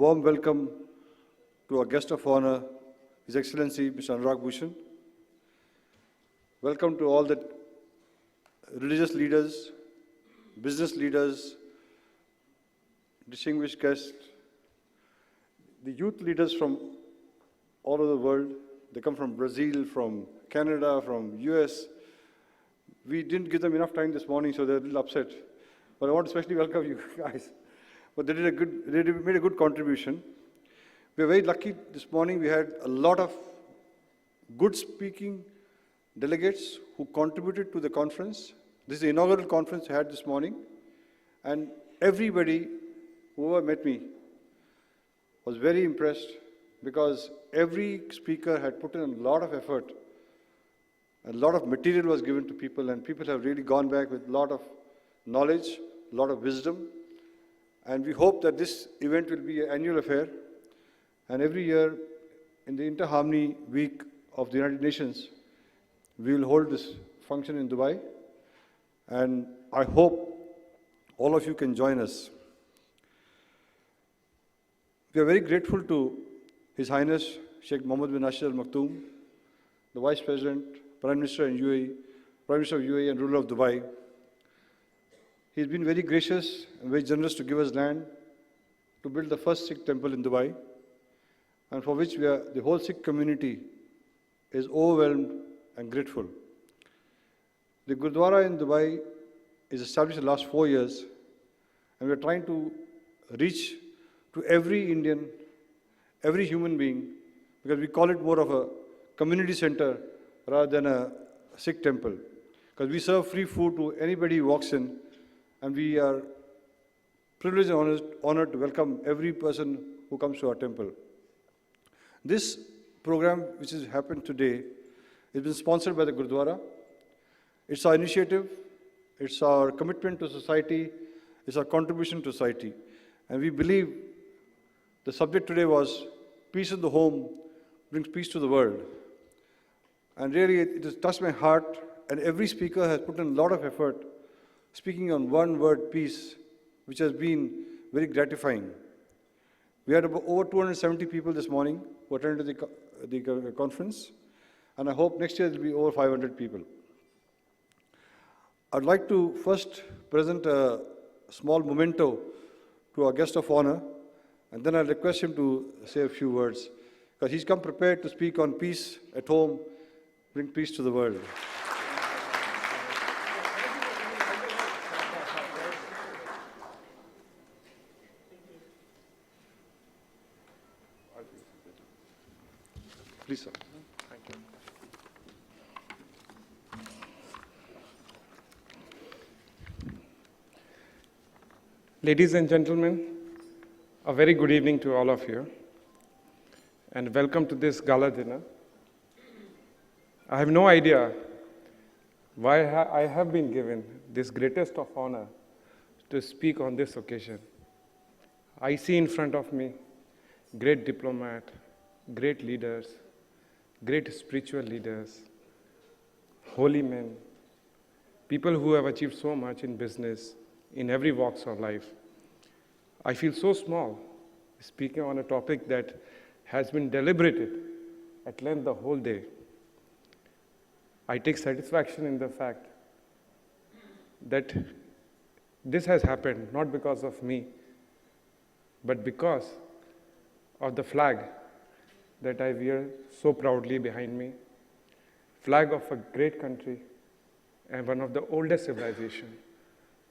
warm welcome to our guest of honor, His Excellency Mr. Anurag Bhushan. Welcome to all the religious leaders, business leaders, distinguished guests, the youth leaders from all over the world. They come from Brazil, from Canada, from US. We didn't give them enough time this morning, so they're a little upset. But I want to especially welcome you guys. But they made a good contribution. We are very lucky this morning. We had a lot of good speaking delegates who contributed to the conference. This is the inaugural conference we had this morning. And everybody, whoever met me, was very impressed because every speaker had put in a lot of effort. A lot of material was given to people, and people have really gone back with a lot of knowledge, a lot of wisdom. And we hope that this event will be an annual affair. And every year, in the Inter-Harmony Week of the United Nations, we will hold this function in Dubai. And I hope all of you can join us. We are very grateful to His Highness Sheikh Mohammed bin Nasser Al Maktoum, the Vice President, Prime Minister in UAE, Prime Minister of UAE and ruler of Dubai. He's been very gracious and very generous to give us land to build the first Sikh temple in Dubai, and for which the whole Sikh community is overwhelmed and grateful. The Gurdwara in Dubai is established in the last 4 years, and we're trying to reach to every Indian, every human being, because we call it more of a community center rather than a Sikh temple. Because we serve free food to anybody who walks in, and we are privileged and honored to welcome every person who comes to our temple. This program, which has happened today, has been sponsored by the Gurdwara. It's our initiative, it's our commitment to society, it's our contribution to society. And we believe the subject today was peace in the home brings peace to the world. And really, it has touched my heart, and every speaker has put in a lot of effort speaking on one word, peace, which has been very gratifying. We had over 270 people this morning who attended the conference, and I hope next year there will be over 500 people. I'd like to first present a small memento to our guest of honor, and then I'll request him to say a few words, because he's come prepared to speak on peace at home, bring peace to the world. Please, sir. Thank you. Ladies and gentlemen, a very good evening to all of you, and welcome to this gala dinner. I have no idea why I have been given this greatest of honor to speak on this occasion. I see in front of me great diplomat, great leaders, great spiritual leaders, holy men, people who have achieved so much in business, in every walks of life. I feel so small speaking on a topic that has been deliberated at length the whole day. I take satisfaction in the fact that this has happened not because of me, but because of the flag that I wear so proudly behind me, flag of a great country and one of the oldest civilizations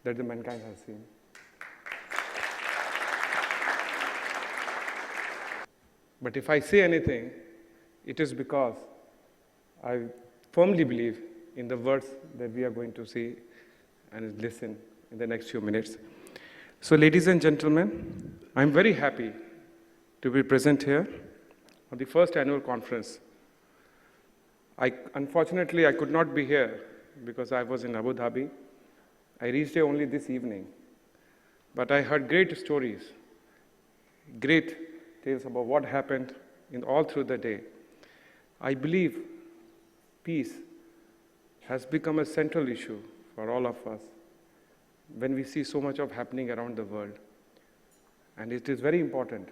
that the mankind has seen. But if I say anything, it is because I firmly believe in the words that we are going to see and listen in the next few minutes. So, ladies and gentlemen, I'm very happy to be present here on the first annual conference. Unfortunately, I could not be here because I was in Abu Dhabi. I reached here only this evening. But I heard great stories, great tales about what happened all through the day. I believe peace has become a central issue for all of us when we see so much of happening around the world. And it is very important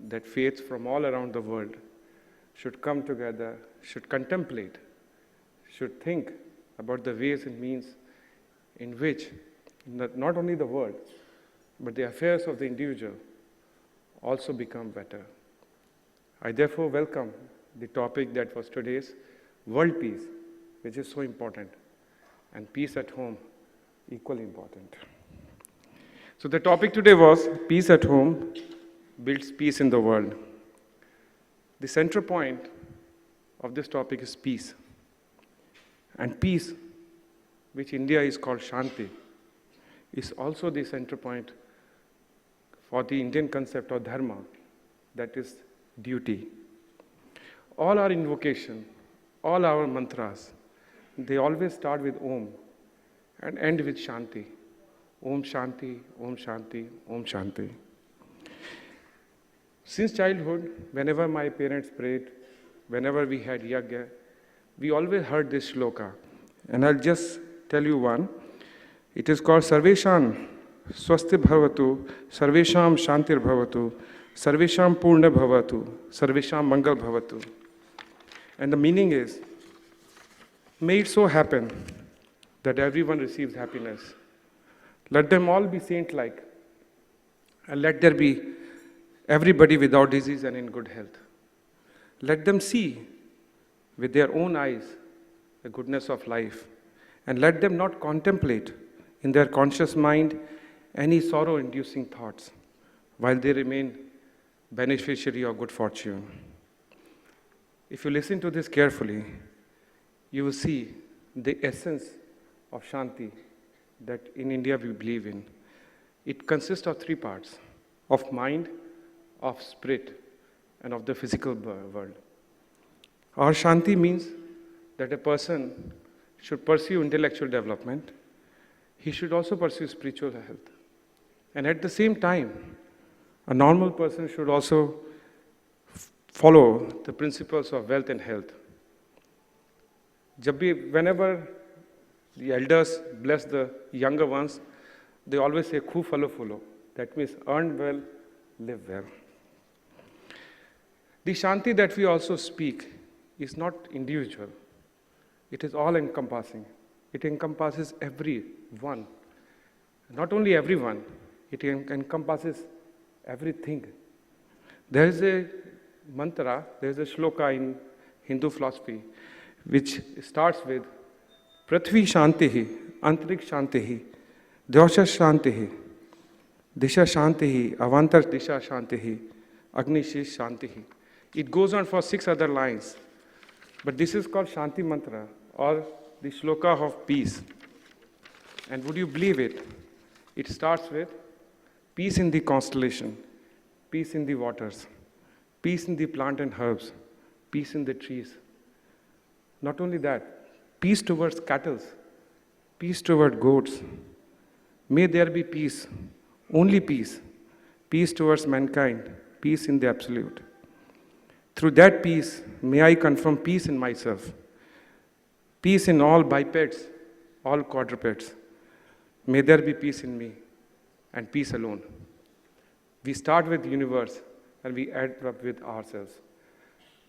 that faiths from all around the world should come together, should contemplate, should think about the ways and means in which not only the world, but the affairs of the individual also become better. I therefore welcome the topic that was today's world peace, which is so important, and peace at home, equally important. So the topic today was peace at home builds peace in the world. The central point of this topic is peace. And peace, which India is called Shanti, is also the center point for the Indian concept of dharma, that is duty. All our invocation, all our mantras, they always start with Om and end with Shanti. Om Shanti, Om Shanti, Om Shanti. Since childhood, whenever my parents prayed, whenever we had yagya, we always heard this shloka. And I'll just tell you one. It is called Sarvesham Swasti Bhavatu, Sarvesham Shantir Bhavatu, Sarvesham Purna Bhavatu, Sarvesham Mangal Bhavatu. And the meaning is, may it so happen that everyone receives happiness. Let them all be saint-like, and let there be everybody without disease and in good health. Let them see with their own eyes the goodness of life, and let them not contemplate in their conscious mind any sorrow-inducing thoughts while they remain beneficiary of good fortune. If you listen to this carefully, you will see the essence of Shanti that in India we believe in. It consists of three parts: of mind, of spirit, and of the physical world. Our Shanti means that a person should pursue intellectual development. He should also pursue spiritual health. And at the same time, a normal person should also follow the principles of wealth and health. Whenever the elders bless the younger ones, they always say, "Khu falo fulo." That means earn well, live well. The Shanti that we also speak is not individual. It is all-encompassing. It encompasses everyone. Not only everyone, it encompasses everything. There is a mantra, there is a shloka in Hindu philosophy, which starts with Prithvi Shantihi, Antarik Shantihi, Dyosha Shantihi, Disha Shantihi, Avantar Disha Shantihi, Agni Shish Shantihi. It goes on for 6 other lines. But this is called Shanti Mantra, or the shloka of peace. And would you believe it? It starts with peace in the constellation, peace in the waters, peace in the plant and herbs, peace in the trees. Not only that, peace towards cattle, peace toward goats. May there be peace, only peace, peace towards mankind, peace in the absolute. Through that peace, may I confirm peace in myself, peace in all bipeds, all quadrupeds. May there be peace in me, and peace alone. We start with the universe, and we end up with ourselves.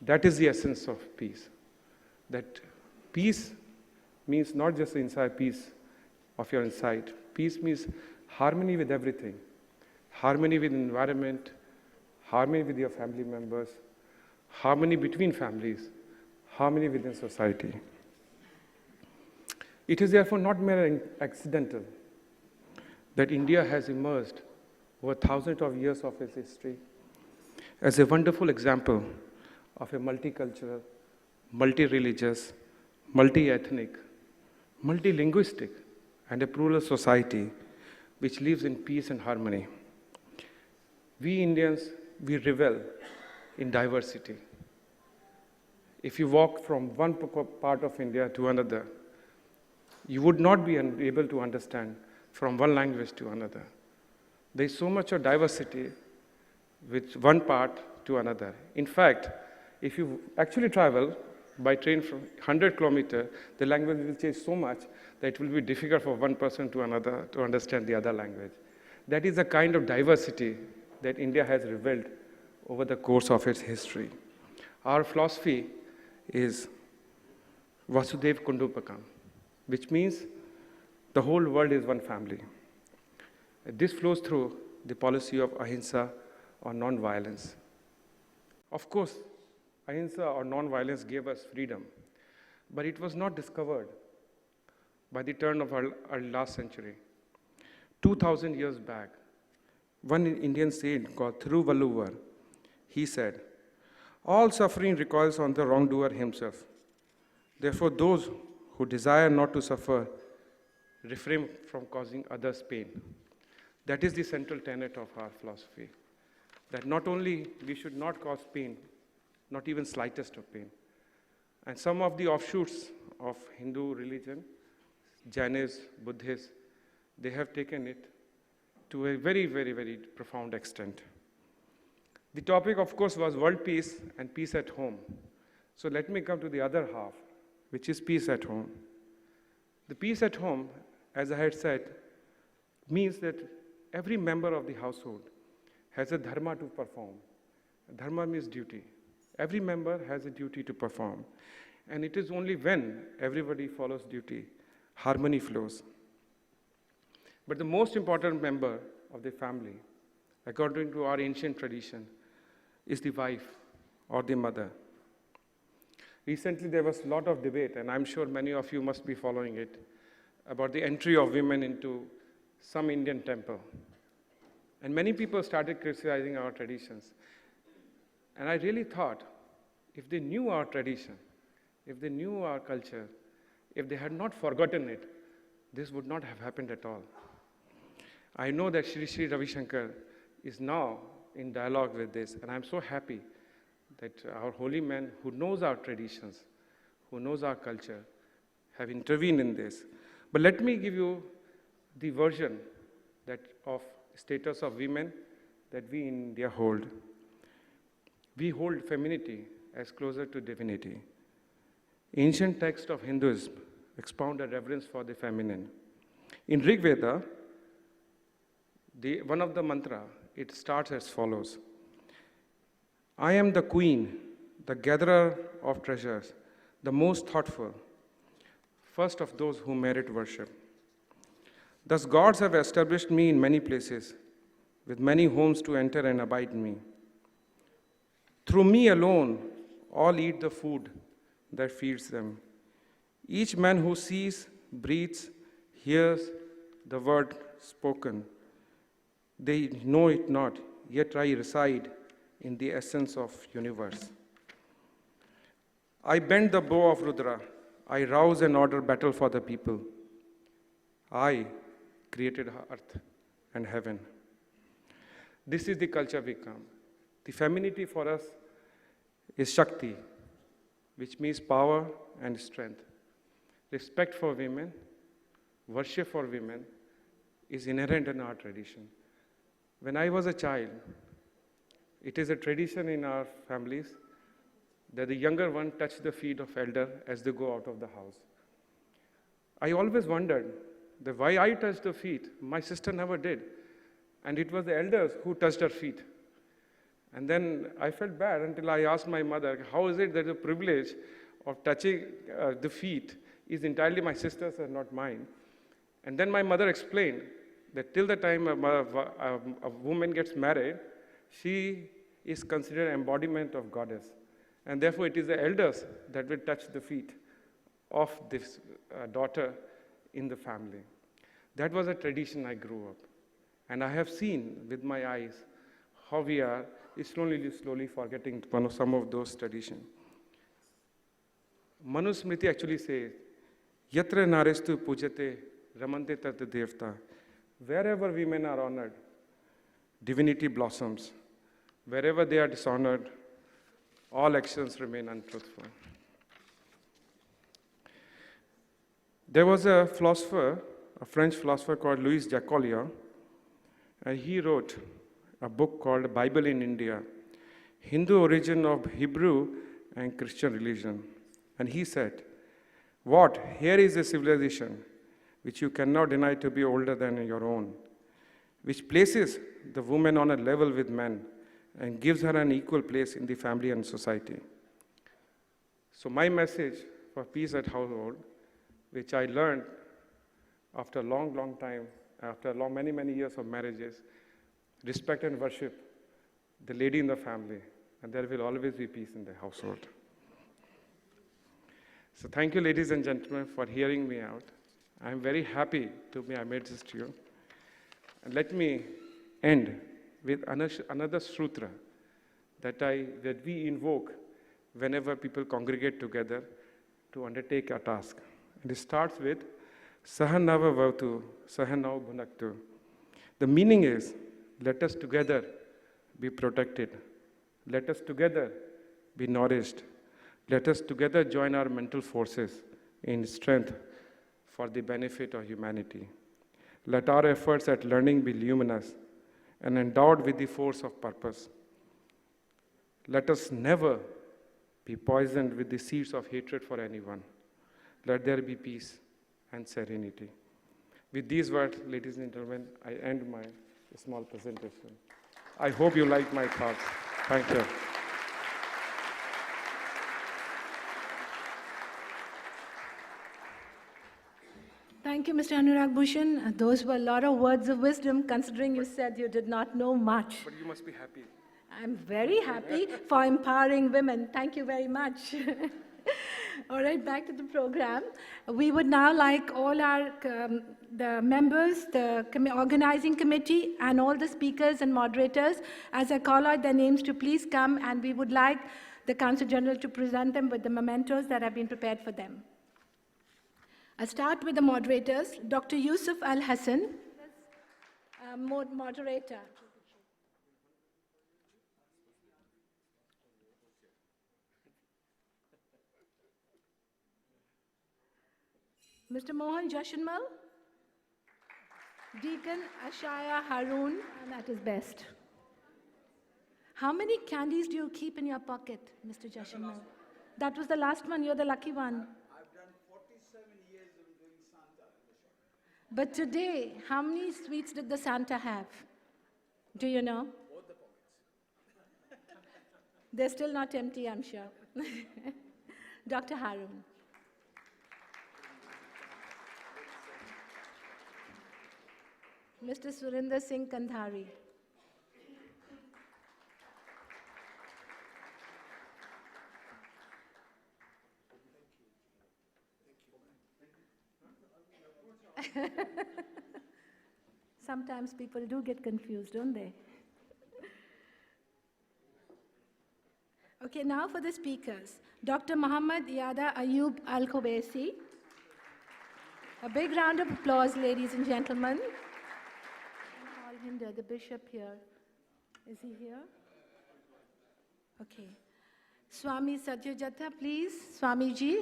That is the essence of peace. That peace means not just the inside peace of your inside. Peace means harmony with everything. Harmony with the environment, harmony with your family members, harmony between families, harmony within society. It is therefore not mere accidental that India has emerged over thousands of years of its history as a wonderful example of a multicultural, multi-religious, multi-ethnic, multilinguistic, and a plural society which lives in peace and harmony. We Indians, we revel in diversity. If you walk from one part of India to another, you would not be able to understand from one language to another. There is so much of diversity with one part to another. In fact, if you actually travel by train from 100 kilometers, the language will change so much that it will be difficult for one person to another to understand the other language. That is the kind of diversity that India has revealed over the course of its history. Our philosophy is Vasudev Kundupakam, which means the whole world is one family. This flows through the policy of ahimsa or non-violence. Of course, ahimsa or non-violence gave us freedom, but it was not discovered by the turn of our last century. 2,000 years back, one Indian saint called Thiruvalluvar, he said, "All suffering recoils on the wrongdoer himself. Therefore, those who desire not to suffer refrain from causing others pain." That is the central tenet of our philosophy, that not only we should not cause pain, not even slightest of pain. And some of the offshoots of Hindu religion, Jainism, Buddhism, they have taken it to a very, very, very profound extent. The topic, of course, was world peace and peace at home. So let me come to the other half, which is peace at home. The peace at home, as I had said, means that every member of the household has a dharma to perform. Dharma means duty. Every member has a duty to perform. And it is only when everybody follows duty, harmony flows. But the most important member of the family, according to our ancient tradition, is the wife or the mother. Recently, there was a lot of debate, and I'm sure many of you must be following it, about the entry of women into some Indian temple. And many people started criticizing our traditions. And I really thought, if they knew our tradition, if they knew our culture, if they had not forgotten it, this would not have happened at all. I know that Shri Shri Ravi Shankar is now in dialogue with this, and I'm so happy that our holy men who knows our traditions, who knows our culture, have intervened in this. But let me give you the version that of status of women that we in India hold. We hold femininity as closer to divinity. Ancient texts of Hinduism expound a reverence for the feminine. In Rig Veda, one of the mantra, it starts as follows. I am the queen, the gatherer of treasures, the most thoughtful, first of those who merit worship. Thus gods have established me in many places, with many homes to enter and abide me. Through me alone, all eat the food that feeds them. Each man who sees, breathes, hears the word spoken. They know it not, yet I reside in the essence of universe. I bend the bow of Rudra. I rouse and order battle for the people. I created earth and heaven. This is the culture we come. The femininity for us is Shakti, which means power and strength. Respect for women, worship for women is inherent in our tradition. When I was a child, it is a tradition in our families that the younger one touch the feet of elder as they go out of the house. I always wondered that why I touched the feet, my sister never did. And it was the elders who touched her feet. And then I felt bad until I asked my mother, how is it that the privilege of touching the feet is entirely my sister's and not mine? And then my mother explained that till the time a woman gets married, she is considered embodiment of goddess. And therefore it is the elders that will touch the feet of this daughter in the family. That was a tradition I grew up. And I have seen with my eyes how we are slowly forgetting some of those traditions. Manusmriti actually says, Yatra narestu pujate ramante tat devta. Wherever women are honored, divinity blossoms. Wherever they are dishonored, all actions remain untruthful. There was a philosopher, a French philosopher called Louis Jacoliot, and he wrote a book called Bible in India, Hindu origin of Hebrew and Christian religion. And he said, what? Here is a civilization which you cannot deny to be older than your own, which places the woman on a level with men and gives her an equal place in the family and society. So my message for peace at household, which I learned after a long time, after many years of marriages, respect and worship the lady in the family, and there will always be peace in the household. So thank you, ladies and gentlemen, for hearing me out. I'm very happy to be amidst this to you. And let me end with another sutra that we invoke whenever people congregate together to undertake a task. And it starts with Sahanava Vavtu, Sahanau Bhunaktu. The meaning is, let us together be protected. Let us together be nourished. Let us together join our mental forces in strength for the benefit of humanity. Let our efforts at learning be luminous and endowed with the force of purpose. Let us never be poisoned with the seeds of hatred for anyone. Let there be peace and serenity. With these words, ladies and gentlemen, I end my small presentation. I hope you like my thoughts. Thank you. Thank you, Mr. Anurag Bhushan. Those were a lot of words of wisdom, considering you said you did not know much. But you must be happy. I'm very happy for empowering women. Thank you very much. All right, back to the program. We would now like all our the members, the organizing committee, and all the speakers and moderators, as I call out their names, to please come, and we would like the Council General to present them with the mementos that have been prepared for them. I'll start with the moderators. Dr. Yusuf Al Hassan, moderator. Mr. Mohan Jashanmal, Deacon Ashaya Haroon, and at his best. How many candies do you keep in your pocket, Mr. Jashanmal? That was the last one. You're the lucky one. I've done 47 years of doing Santa. But today, how many sweets did the Santa have? Do you know? Both the pockets. They're still not empty, I'm sure. Dr. Haroon. Mr. Surinder Singh Kandhari. Sometimes people do get confused, don't they? Okay, now for the speakers. Dr. Muhammad Yada Ayub Al-Khubaisi. A big round of applause, ladies and gentlemen. The bishop here. Is he here? Okay. Swami Satyajatha, please. Swamiji.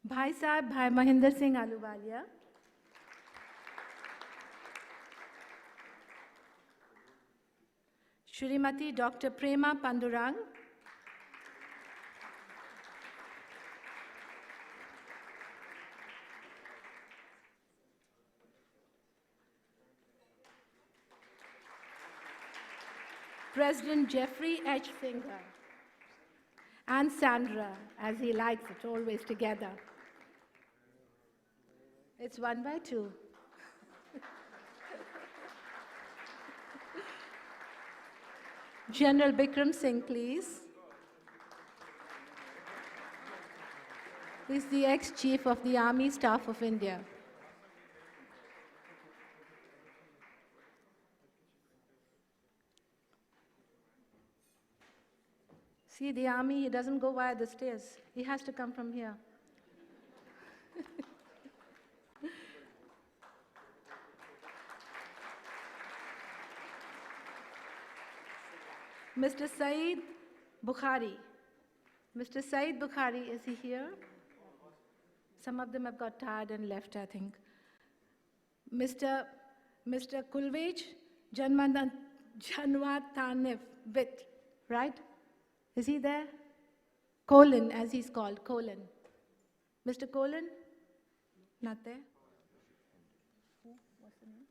Bhai Sahib, Bhai Mahinder Singh Aluwalia. Shrimati Dr. Prema Pandurang. President Jeffrey H. Finger. And Sandra, as he likes it, always together. It's 1 by 2. General Bikram Singh, please. He's the ex-chief of the Army Staff of India. See, the army, he doesn't go via the stairs. He has to come from here. Mr. Saeed Bukhari. Mr. Saeed Bukhari, is he here? Some of them have got tired and left, I think. Mr. Kulvej Janwat Tanif Bit, right? Is he there? Colin, as he's called, Colin. Mr. Colin? Not there? Who? What's the name?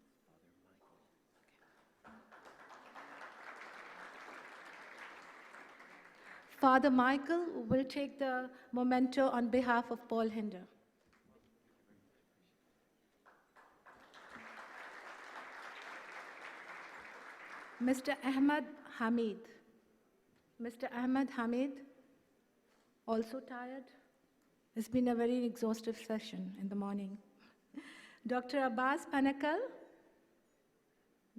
Father Michael will take the memento on behalf of Paul Hinder. Mr. Ahmad Hamid. Mr. Ahmad Hamid, also tired? It's been a very exhaustive session in the morning. Dr. Abbas Panakal.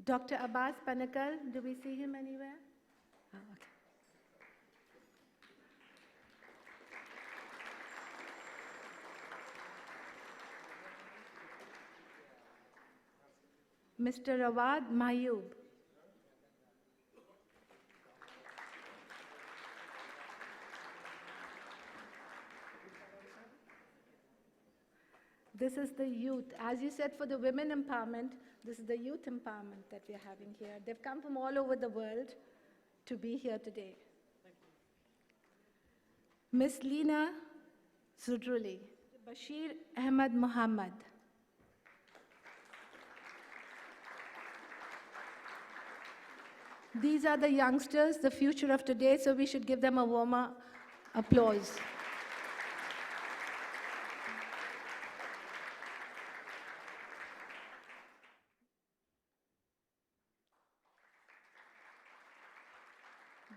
Dr. Abbas Panakal, do we see him anywhere? Oh, okay. Mr. Awad Mayub. This is the youth. As you said, for the women empowerment, this is the youth empowerment that we are having here. They've come from all over the world to be here today. Miss Lina Zudruli. Bashir Ahmad Muhammad. These are the youngsters, the future of today, so we should give them a warmer applause.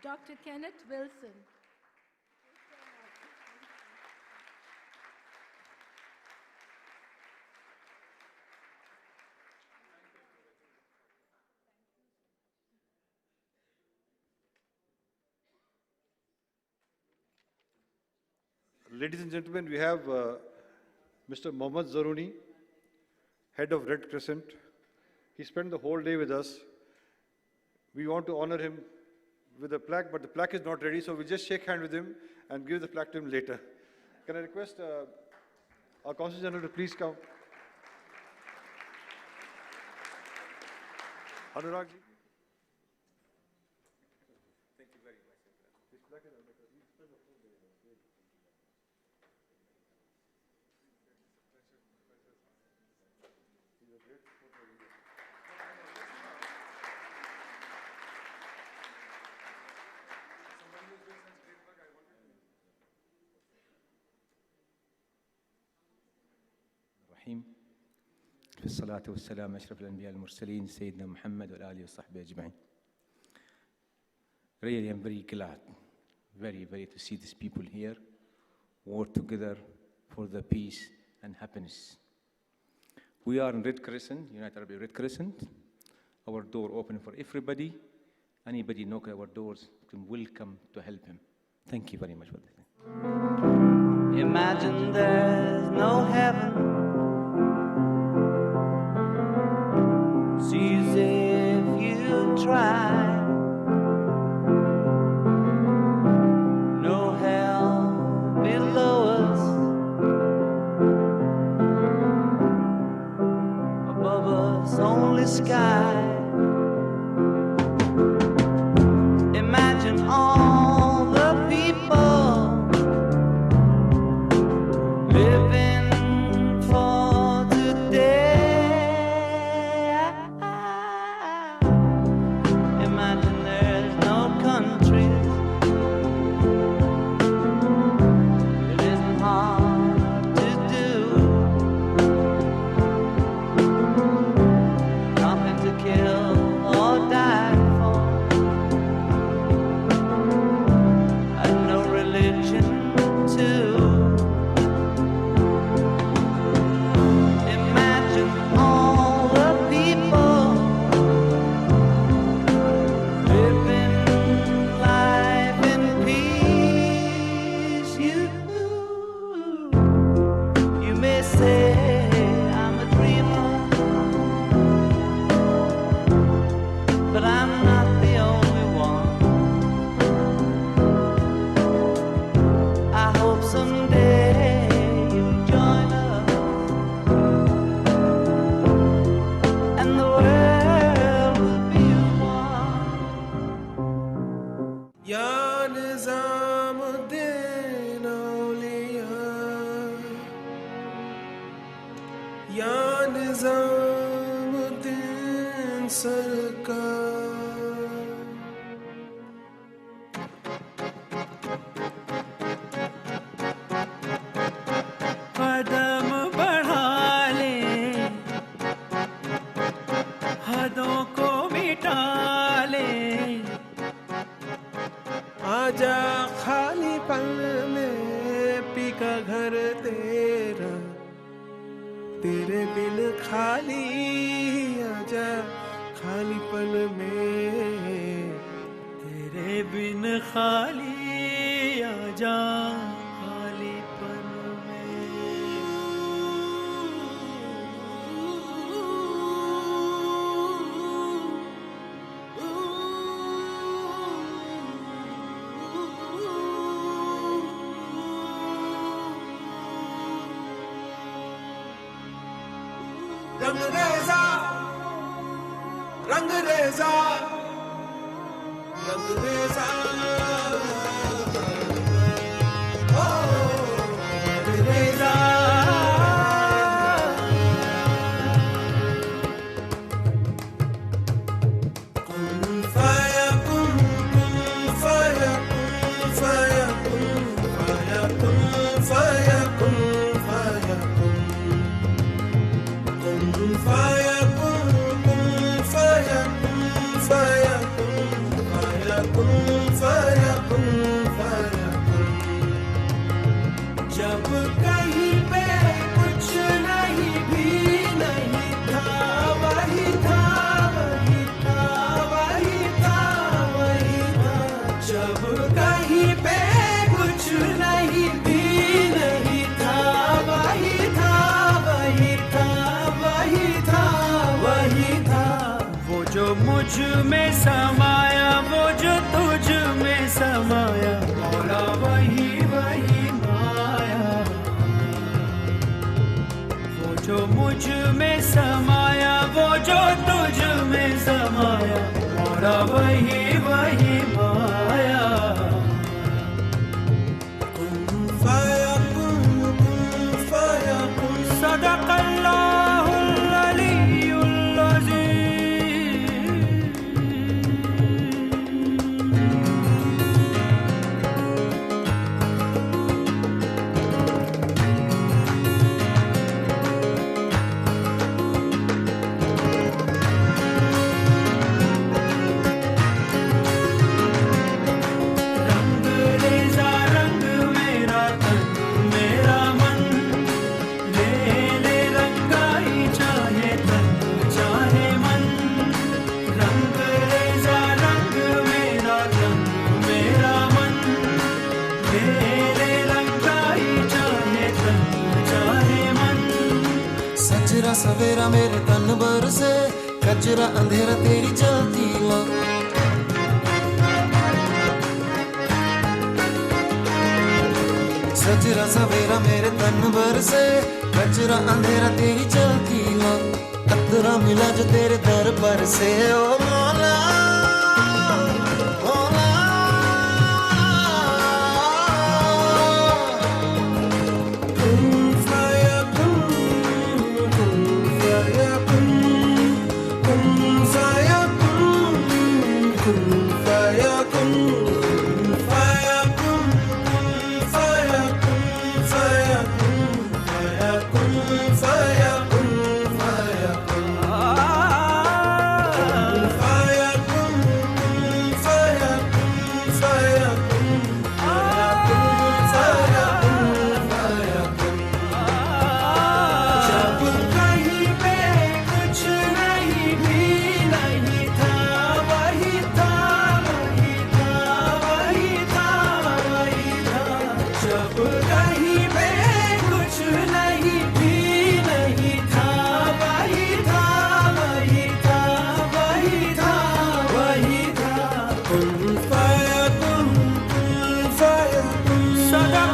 Dr. Kenneth Wilson. Ladies and gentlemen, we have Mr. Mohammad Zaruni, head of Red Crescent. He spent the whole day with us. We want to honor him with a plaque, but the plaque is not ready, so we'll just shake hands with him and give the plaque to him later. Can I request our Consul General to please come? Anurag ji. Thank you very much. This plaque is الرحيم في الصلاة والسلام أشرف الأنبياء المرسلين سيدنا محمد وآله وصحبه أجمعين. Really, I'm very glad, very to see these people here work together for the peace and happiness. We are in Red Crescent, United Arab Red Crescent. Our door open for everybody. Anybody knock at our doors, welcome to help him. Thank you very much for that. Imagine there's no heaven. See as if you try. No hell below us. Above us, only sky. Imagine all the people living for today. Imagine there's no countries. It isn't hard to do. Nothing to kill or die for. And no religion too. Imagine all the people living life in peace. You may say I'm a dreamer, but I'm not the only one. I hope someday you'll join us and the world will be one. Ya Nizamuddin Awliya, Ya Nizamuddin Sarkar. कदम बढ़ा ले, हदों को मिटा ले. आजा खाली पल में P का घर तेरा, तेरे बिन खाली. आजा खाली पल में, तेरे बिन खाली आजा खालीपन में. रंगरेजा रंगरेजा रंगरेजा ओ रंगरेजा जब कहीं पे कुछ नहीं भी नहीं था वही था वही था वही था वही था जब कहीं पे कुछ नहीं भी नहीं था वही था वही था वही था वही था वो जो मुझ में समाया वो जो तुझ में समाया मौला वही वही माया वो जो मुझ में समाया वो जो तुझ में समाया मौला वही वही माया सदक़ल्लाहुल अलीयुल अज़ीम रंगरेज़ा रंग मेरा तन मेरा मन ले ले रंगाई चाहे तन चाहे मन रंगरेज़ा रंग मेरा तन मेरा मन ले ले रंगाई चाहे तन चाहे मन सजरा सवेरा मेरे तन भर से कचरा अंधेरा तेरी चलती ला सजरा सवेरा मेरे तन भर से कचरा अंधेरा तेरी चलती ला कतरा मिला जो तेरे दर पर से ओ मौला मौला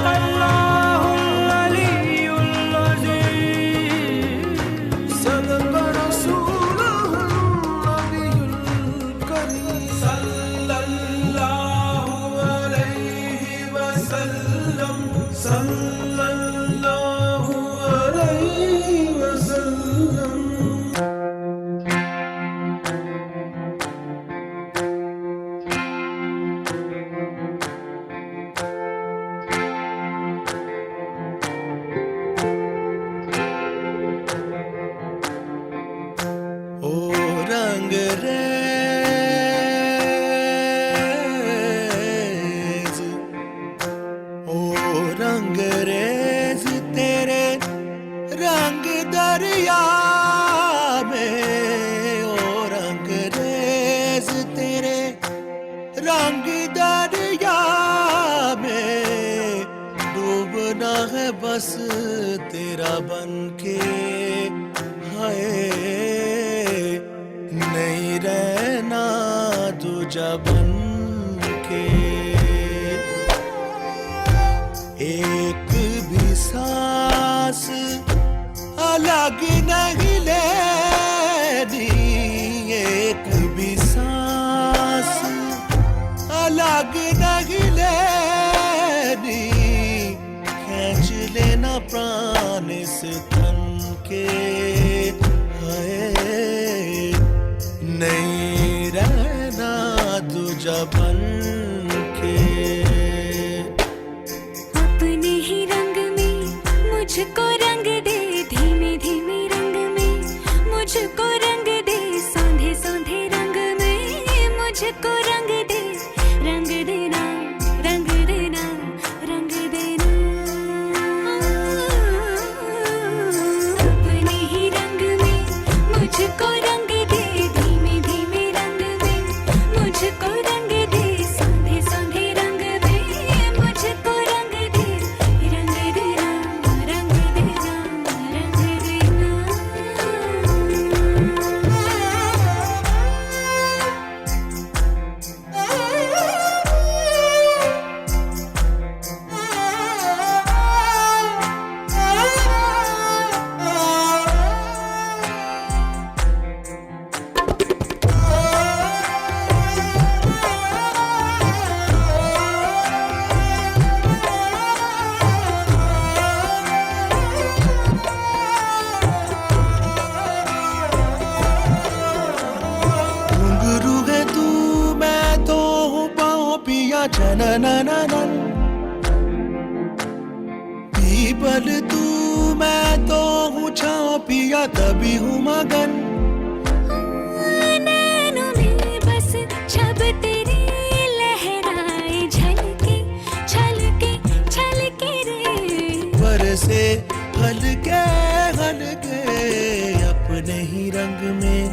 सदक़ल्लाहुल अलीयुल अज़ीम सदक़ रसूलुहुल नबियुल करीम सल्लल्लाहु अलैहि वसल्लम सल्लल्लाहु अलैहि वसल्लम ओ रंगरेज ओ रंगरेज तेरे रंग दरिया में ओ रंगरेज तेरे रंग दरिया में डूबना है बस तेरा बन के हाय नहीं रहना दूजा बन के एक भी सांस अलग नहीं ले प्राण इस तन के हाय नहीं रहना दूजा बन के अपने ही रंग में मुझको रंग दे धीमे धीमे रंग में मुझको रंग दे सौंधे सौंधे रंग में मुझको रंग दे रंग देना रंग देना रंग देना अपने ही रंग में मुझको रंग दे धीमे धीमे रंग में मुझको रंग दे सौंधे सौंधे रंग में मुझको रंग दे रंग देना रंग देना रंग देना घुंघरू है तू मैं तो हूँ पाँव पिया जननननन पीपल तू मैं तो हूँ छाँव पिया तभी हूँ मगन नैनों में बस छब तेरी लहराए झलके छलके छलके रे बरसे हल्के हल्के अपने ही रंग में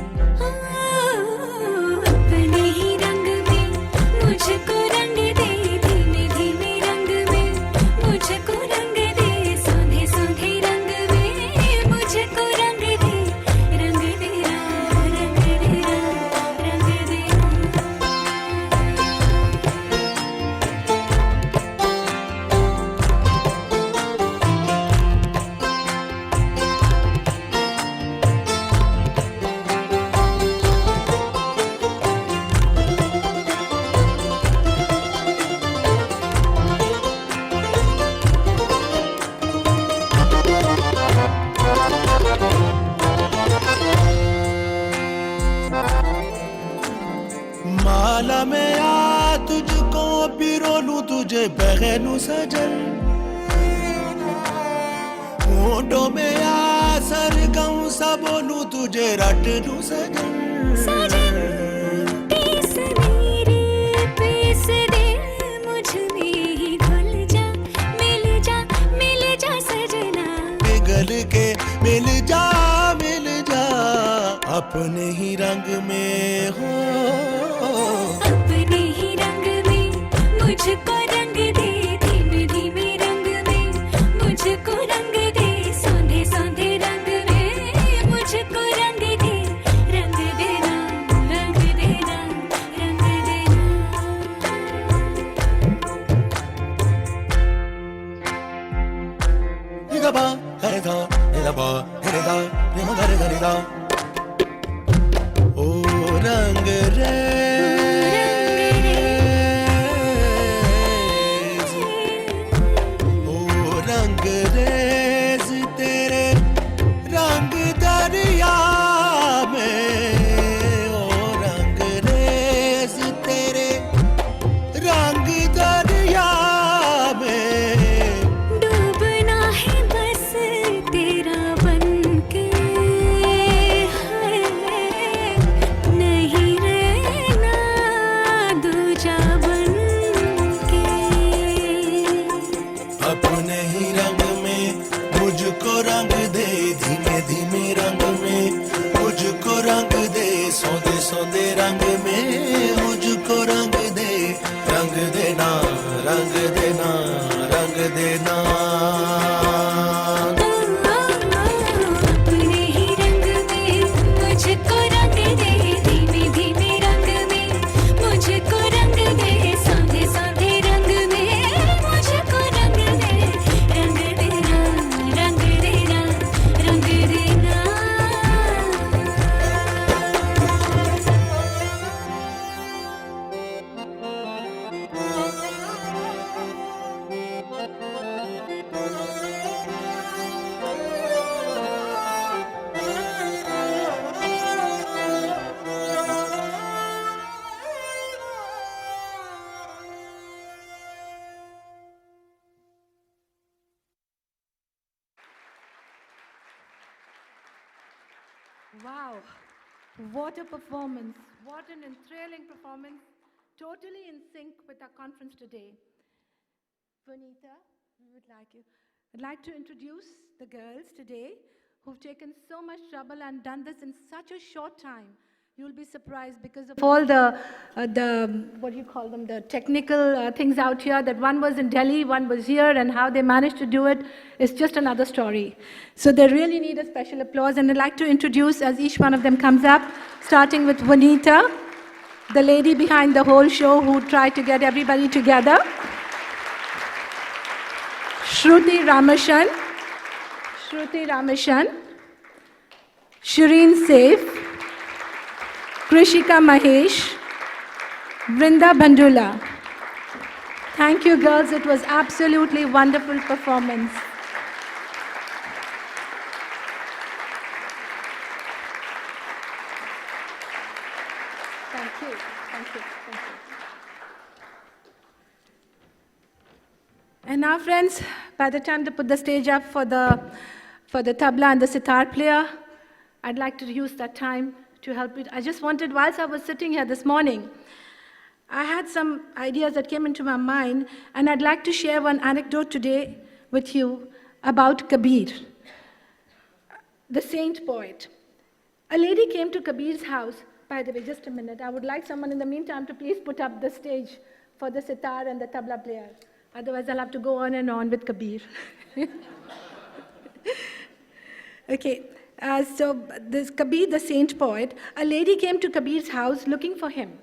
अपने ही रंग में मुझको रंग दे धीमे धीमे रंग में मुझको रंग दे सौंधे सौंधे रंग में मुझको रंग दे रंग देना रंग देना रंग देना माला में आ तुझको पिरो लूं तुझे बहनू सजन होठों में आ सरगम सा बोलूं तुझे रट लूं सजन सजन पीस मेरे पीस दे मुझ में ही घुल जा मिल जा सजना पिघल के मिल जा अपने ही रंग में हो अपने ही रंग में मुझको रंग दे धीमे धीमे रंग में मुझको रंग दे सौंधे सौंधे रंग में मुझको रंग दे रंग देना रंग देना रंग देना निगबा हरदा निगबा हरदा निमगर हरदा ओ रंग रे ओ रंग रेज तेरे रंग दरिया में ओ रंग रेज तेरे रंग दरिया में डूबना है बस तेरा बनके नहीं रहना दूजा बनके अपने ही रंग में मुझको रंग दे धीमे धीमे रंग में मुझको रंग दे सौंदे सौंदे रंग में मुझको रंग दे रंग देना रंग देना रंग देना अपने ही रंग में मुझको रंग दे धीमे धीमे रंग में मुझको रंग दे सौंधे सौंधे रंग में मुझको रंग दे रंग देना रंग देना रंग देना Wow, what a performance. What an enthralling performance. Totally in sync with our conference today. Vanita, we would like you. I'd like to introduce the girls today who've taken so much trouble and done this in such a short time. You'll be surprised because of all the what do you call them, the technical things out here, that one was in Delhi, one was here, and how they managed to do it is just another story. So they really need a special applause, and I'd like to introduce, as each one of them comes up, starting with Vanita, the lady behind the whole show who tried to get everybody together. Shruti Ramashan, Shireen Saif, Krishika Mahesh, Vrinda Bandula. Thank you, girls. It was absolutely wonderful performance. Thank you. Thank you. Thank you. And now, friends, by the time they put the stage up for the tabla and the sitar player, I'd like to use that time to help it. I just wanted, whilst I was sitting here this morning, I had some ideas that came into my mind, and I'd like to share one anecdote today with you about Kabir, the saint poet. A lady came to Kabir's house. By the way, just a minute. I would like someone in the meantime to please put up the stage for the sitar and the tabla player. Otherwise, I'll have to go on and on with Kabir. Okay. So this Kabir, the saint poet, a lady came to Kabir's house looking for him.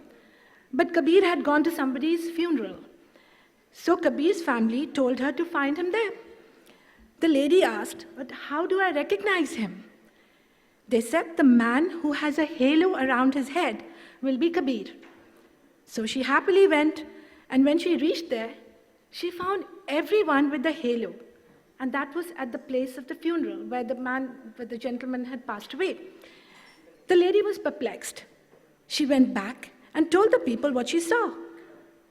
But Kabir had gone to somebody's funeral. So Kabir's family told her to find him there. The lady asked, but how do I recognize him? They said the man who has a halo around his head will be Kabir. So she happily went, and when she reached there, she found everyone with the halo. And that was at the place of the funeral where the gentleman had passed away. The lady was perplexed. She went back and told the people what she saw.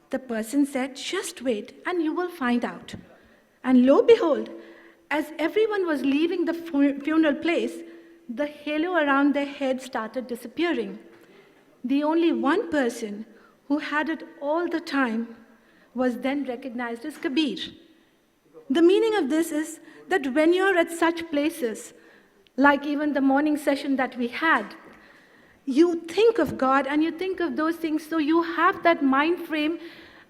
The person said, just wait and you will find out. And lo and behold, as everyone was leaving the funeral place, the halo around their head started disappearing. The only one person who had it all the time was then recognized as Kabir. The meaning of this is that when you're at such places, like even the morning session that we had, you think of God and you think of those things, so you have that mind frame,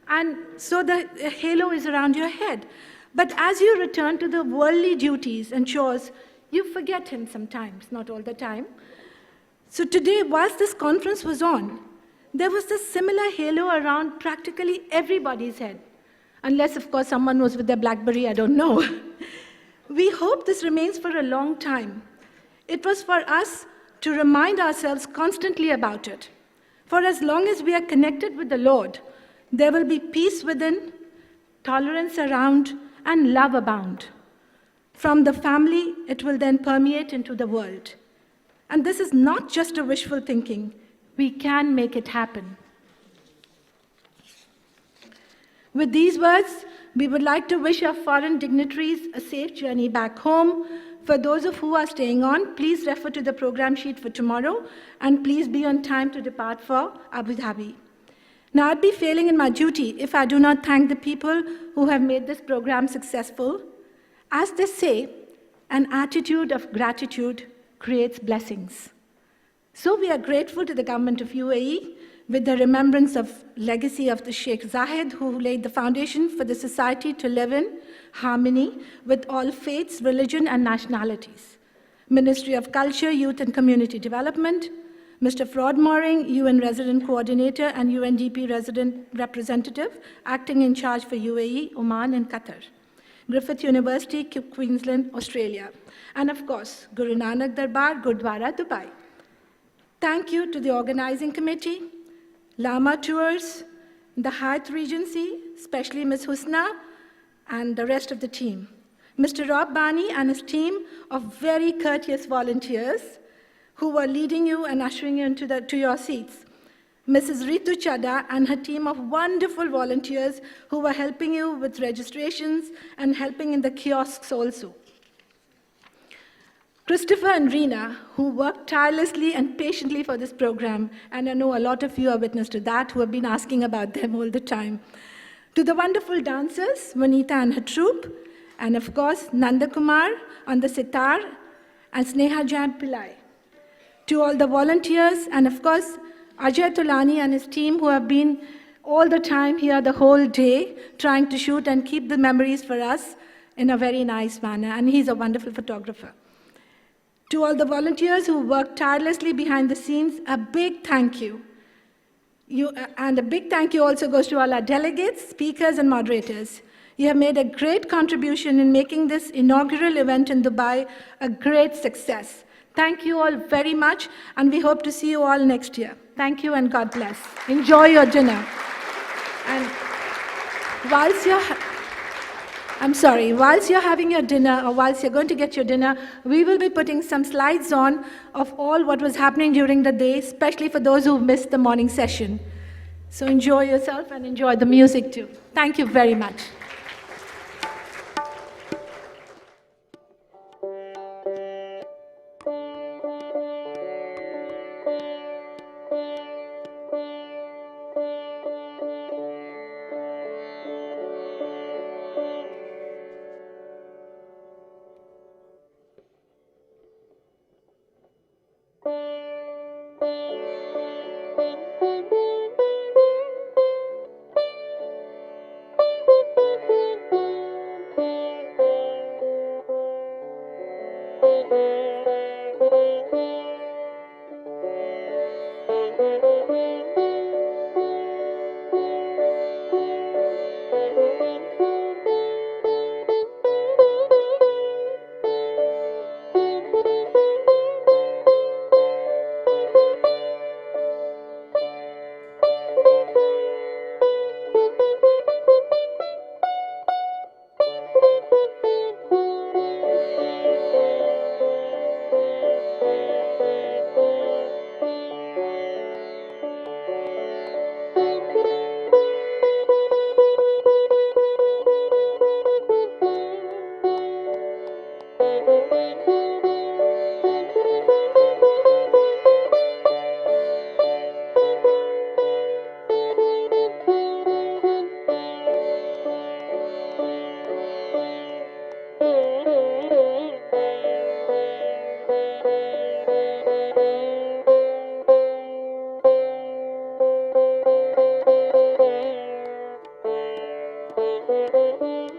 and so the halo is around your head. But as you return to the worldly duties and chores, you forget him sometimes, not all the time. So today, whilst this conference was on, there was this similar halo around practically everybody's head. Unless, of course, someone was with their BlackBerry, I don't know. We hope this remains for a long time. It was for us to remind ourselves constantly about it. For as long as we are connected with the Lord, there will be peace within, tolerance around, and love abound. From the family, it will then permeate into the world. And this is not just a wishful thinking. We can make it happen. With these words, we would like to wish our foreign dignitaries a safe journey back home. For those of who are staying on, please refer to the program sheet for tomorrow, and please be on time to depart for Abu Dhabi. Now, I'd be failing in my duty if I do not thank the people who have made this program successful. As they say, an attitude of gratitude creates blessings. So we are grateful to the government of UAE with the remembrance of legacy of the Sheikh Zayed, who laid the foundation for the society to live in harmony with all faiths, religion, and nationalities. Ministry of Culture, Youth and Community Development, Mr. Fraud Moring, UN Resident Coordinator and UNDP Resident Representative, acting in charge for UAE, Oman, and Qatar. Griffith University, Queensland, Australia. And of course, Guru Nanak Darbar, Gurdwara, Dubai. Thank you to the organizing committee, Lama Tours, the Hyatt Regency, especially Ms. Husna, and the rest of the team. Mr. Rob Bani and his team of very courteous volunteers who were leading you and ushering you to your seats. Mrs. Ritu Chadha and her team of wonderful volunteers who were helping you with registrations and helping in the kiosks also. Christopher and Rena, who worked tirelessly and patiently for this program, and I know a lot of you are witness to that, who have been asking about them all the time. To the wonderful dancers, Vanita and her troupe, and of course, Nanda Kumar on the sitar, and Sneha Jan Pillai. To all the volunteers, and of course, Ajay Tulani and his team who have been all the time here the whole day, trying to shoot and keep the memories for us in a very nice manner, and he's a wonderful photographer. To all the volunteers who worked tirelessly behind the scenes, a big thank you. And a big thank you also goes to all our delegates, speakers, and moderators. You have made a great contribution in making this inaugural event in Dubai a great success. Thank you all very much, and we hope to see you all next year. Thank you, and God bless. Enjoy your dinner. And whilst you're having your dinner, or whilst you're going to get your dinner, we will be putting some slides on of all what was happening during the day, especially for those who missed the morning session. So enjoy yourself and enjoy the music too. Thank you very much. Thank you.